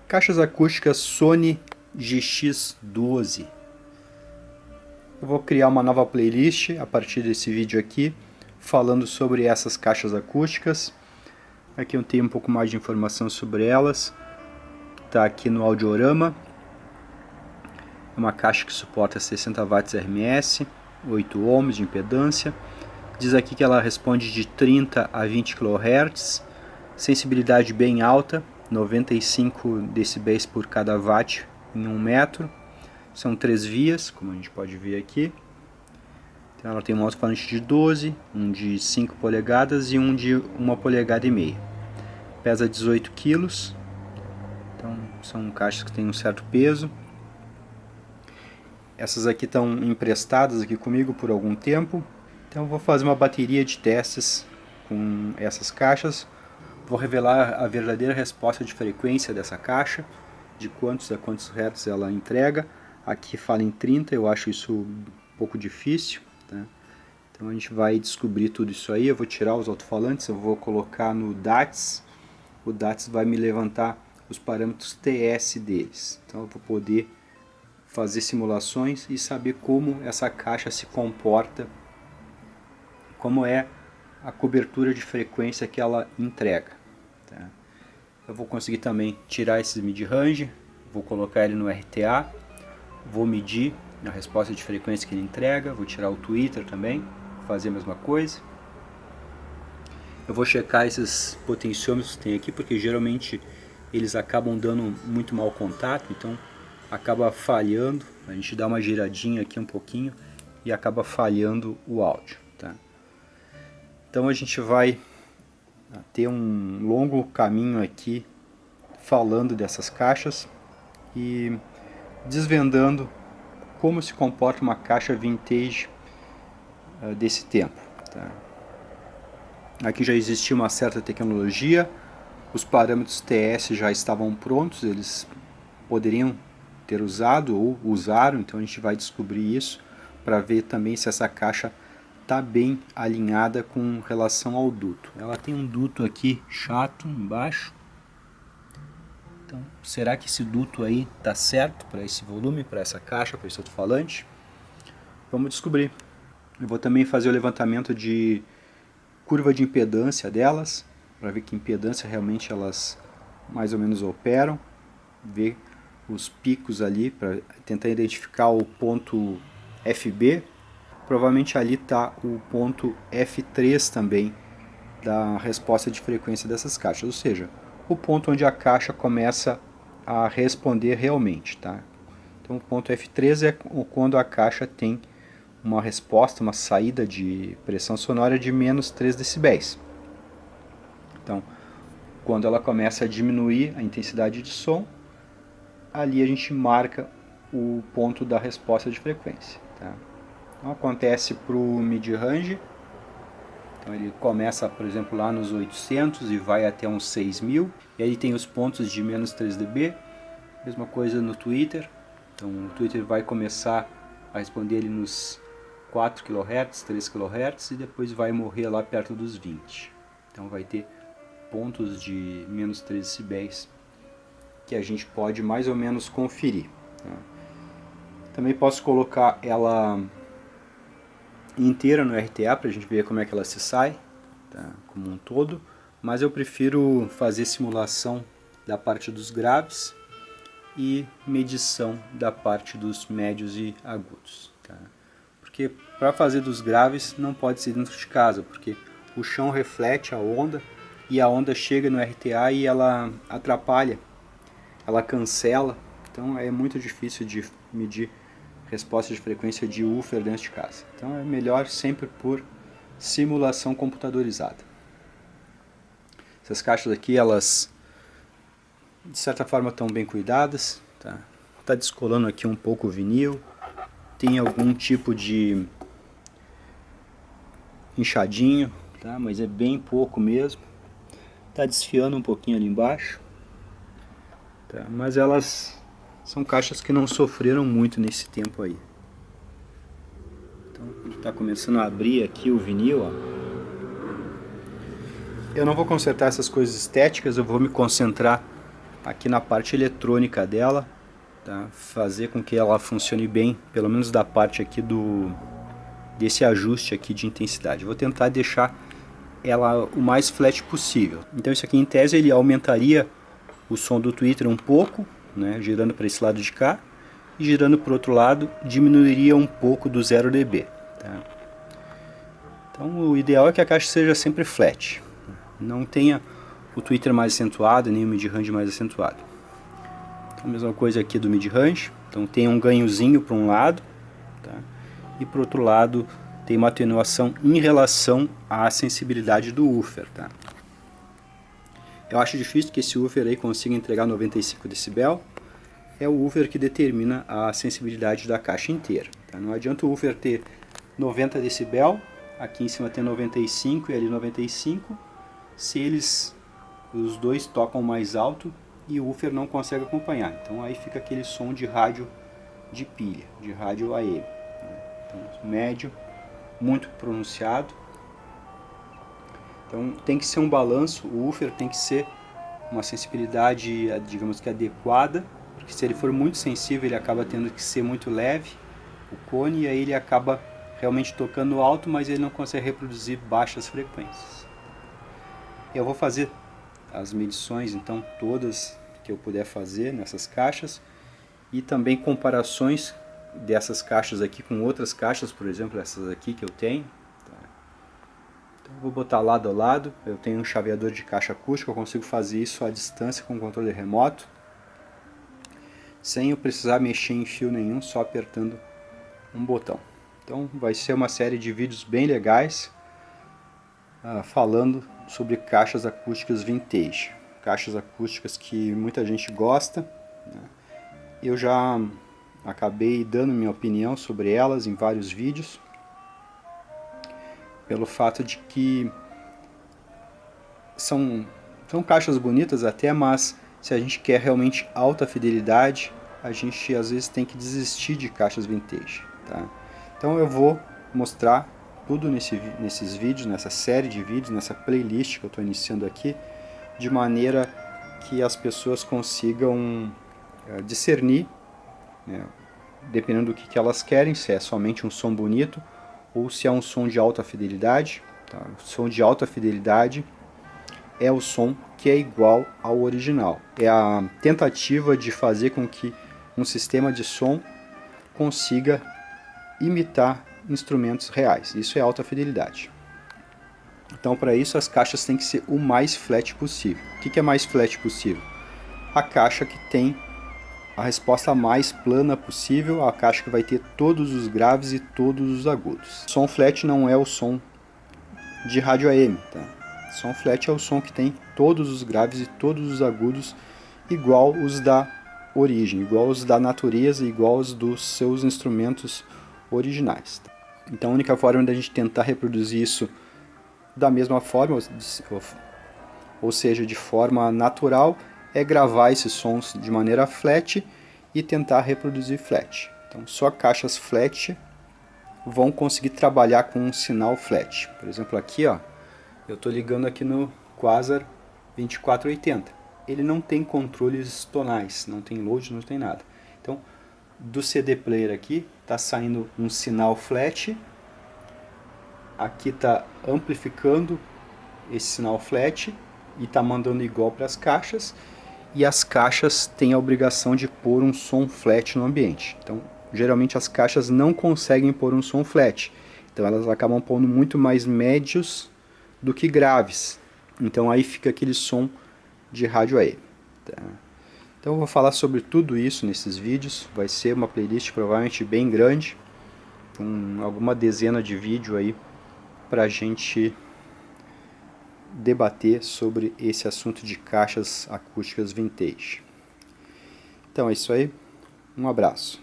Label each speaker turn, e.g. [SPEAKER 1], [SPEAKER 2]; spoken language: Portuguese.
[SPEAKER 1] Caixas acústicas Sony GX12. Eu vou criar uma nova playlist a partir desse vídeo aqui, falando sobre essas caixas acústicas. Aqui eu tenho um pouco mais de informação sobre elas. Está aqui no Audiorama. É uma caixa que suporta 60 watts RMS, 8 ohms de impedância. Diz aqui que ela responde de 30 a 20 kHz, sensibilidade bem alta, 95 decibéis por cada watt em 1 metro. São 3 vias, como a gente pode ver aqui. Então ela tem um alto-falante de 12, um de 5 polegadas e um de 1,5 polegada. Pesa 18 kg. Então são caixas que têm um certo peso. Essas aqui estão emprestadas aqui comigo por algum tempo. Então eu vou fazer uma bateria de testes com essas caixas. Vou revelar a verdadeira resposta de frequência dessa caixa, de quantos a quantos hertz ela entrega. Aqui fala em 30, eu acho isso um pouco difícil, tá? Então a gente vai descobrir tudo isso aí. Eu vou tirar os alto-falantes, eu vou colocar no DATS. O DATS vai me levantar os parâmetros TS deles. Então eu vou poder fazer simulações e saber como essa caixa se comporta, como é a cobertura de frequência que ela entrega. Tá? Eu vou conseguir também tirar esses mid-range, vou colocar ele no RTA, vou medir a resposta de frequência que ele entrega, vou tirar o tweeter também, fazer a mesma coisa. Eu vou checar esses potenciômetros que tem aqui, porque geralmente eles acabam dando muito mau contato, então acaba falhando. A gente dá uma giradinha aqui um pouquinho e acaba falhando o áudio. Tá? Então a gente vai ter um longo caminho aqui falando dessas caixas e desvendando como se comporta uma caixa vintage desse tempo. Tá? Aqui já existia uma certa tecnologia, os parâmetros TS já estavam prontos, eles poderiam ter usado ou usaram, então a gente vai descobrir isso para ver também se essa caixa está bem alinhada com relação ao duto. Ela tem um duto aqui chato embaixo. Então, será que esse duto aí está certo para esse volume, para essa caixa, para esse alto-falante? Vamos descobrir. Eu vou também fazer o levantamento de curva de impedância delas, para ver que impedância realmente elas mais ou menos operam, ver os picos ali, para tentar identificar o ponto FB. Provavelmente ali está o ponto F3 também da resposta de frequência dessas caixas, ou seja, o ponto onde a caixa começa a responder realmente. Tá? Então o ponto F3 é quando a caixa tem uma resposta, uma saída de pressão sonora de menos 3 decibéis. Então, quando ela começa a diminuir a intensidade de som, ali a gente marca o ponto da resposta de frequência. Tá? Então acontece para o mid-range, então ele começa, por exemplo, lá nos 800 e vai até uns 6000, e aí tem os pontos de menos 3 dB, mesma coisa no tweeter, então o tweeter vai começar a responder ele nos 4 kHz, 3 kHz e depois vai morrer lá perto dos 20. Então vai ter pontos de menos 3 decibéis que a gente pode mais ou menos conferir. Tá? Também posso colocar ela inteira no RTA para a gente ver como é que ela se sai, tá? Como um todo, mas eu prefiro fazer simulação da parte dos graves e medição da parte dos médios e agudos, tá? Porque para fazer dos graves não pode ser dentro de casa, porque o chão reflete a onda e a onda chega no RTA e ela atrapalha, ela cancela, então é muito difícil de medir resposta de frequência de woofer dentro de casa. Então é melhor sempre por simulação computadorizada. Essas caixas aqui, elas de certa forma estão bem cuidadas. Tá descolando aqui um pouco o vinil. Tem algum tipo de inchadinho, tá? Mas é bem pouco mesmo. Tá desfiando um pouquinho ali embaixo. Tá? Mas elas são caixas que não sofreram muito nesse tempo aí. Então, está começando a abrir aqui o vinil. Ó. Eu não vou consertar essas coisas estéticas, eu vou me concentrar aqui na parte eletrônica dela, tá? Fazer com que ela funcione bem, pelo menos da parte aqui desse ajuste aqui de intensidade. Vou tentar deixar ela o mais flat possível. Então isso aqui em tese ele aumentaria o som do tweeter um pouco, né, girando para esse lado de cá, e girando para o outro lado diminuiria um pouco do 0 dB. Tá? Então o ideal é que a caixa seja sempre flat, não tenha o tweeter mais acentuado nem o mid-range mais acentuado. Então, a mesma coisa aqui do mid-range, então tem um ganhozinho para um lado, tá? E para o outro lado tem uma atenuação em relação à sensibilidade do woofer. Tá? Eu acho difícil que esse woofer aí consiga entregar 95 dB. É o woofer que determina a sensibilidade da caixa inteira. Tá? Não adianta o woofer ter 90 dB, aqui em cima tem 95 e ali 95, se os dois tocam mais alto e o woofer não consegue acompanhar. Então aí fica aquele som de rádio de pilha, de rádio AM. Então, médio, muito pronunciado. Então tem que ser um balanço, o woofer tem que ser uma sensibilidade, digamos que adequada, porque se ele for muito sensível ele acaba tendo que ser muito leve, o cone, e aí ele acaba realmente tocando alto, mas ele não consegue reproduzir baixas frequências. Eu vou fazer as medições então todas que eu puder fazer nessas caixas, e também comparações dessas caixas aqui com outras caixas, por exemplo essas aqui que eu tenho. Vou botar lado a lado, eu tenho um chaveador de caixa acústica, eu consigo fazer isso à distância com o controle remoto, sem eu precisar mexer em fio nenhum, só apertando um botão. Então vai ser uma série de vídeos bem legais, falando sobre caixas acústicas vintage, caixas acústicas que muita gente gosta, né? Eu já acabei dando minha opinião sobre elas em vários vídeos, pelo fato de que são caixas bonitas até, mas se a gente quer realmente alta fidelidade, a gente às vezes tem que desistir de caixas vintage. Tá? Então eu vou mostrar tudo nesses vídeos, nessa série de vídeos, nessa playlist que eu estou iniciando aqui, de maneira que as pessoas consigam discernir, né, dependendo do que elas querem, se é somente um som bonito, ou se é um som de alta fidelidade. Tá? O som de alta fidelidade é o som que é igual ao original. É a tentativa de fazer com que um sistema de som consiga imitar instrumentos reais. Isso é alta fidelidade. Então, para isso, as caixas têm que ser o mais flat possível. O que é mais flat possível? A caixa que tem a resposta mais plana possível, a caixa que vai ter todos os graves e todos os agudos. Som flat não é o som de rádio AM, tá? Som flat é o som que tem todos os graves e todos os agudos igual os da origem, igual os da natureza, igual os dos seus instrumentos originais. Então a única forma de a gente tentar reproduzir isso da mesma forma, ou seja, de forma natural, é gravar esses sons de maneira flat e tentar reproduzir flat. Então só caixas flat vão conseguir trabalhar com um sinal flat. Por exemplo aqui, ó, eu estou ligando aqui no Quasar 2480. Ele não tem controles tonais, não tem load, não tem nada. Então do CD player aqui está saindo um sinal flat, aqui está amplificando esse sinal flat e está mandando igual para as caixas, e as caixas têm a obrigação de pôr um som flat no ambiente. Então, geralmente as caixas não conseguem pôr um som flat, então elas acabam pondo muito mais médios do que graves. Então aí fica aquele som de rádio AM. Tá? Então eu vou falar sobre tudo isso nesses vídeos, vai ser uma playlist provavelmente bem grande, com alguma dezena de vídeos aí para a gente debater sobre esse assunto de caixas acústicas vintage. Então é isso aí, um abraço.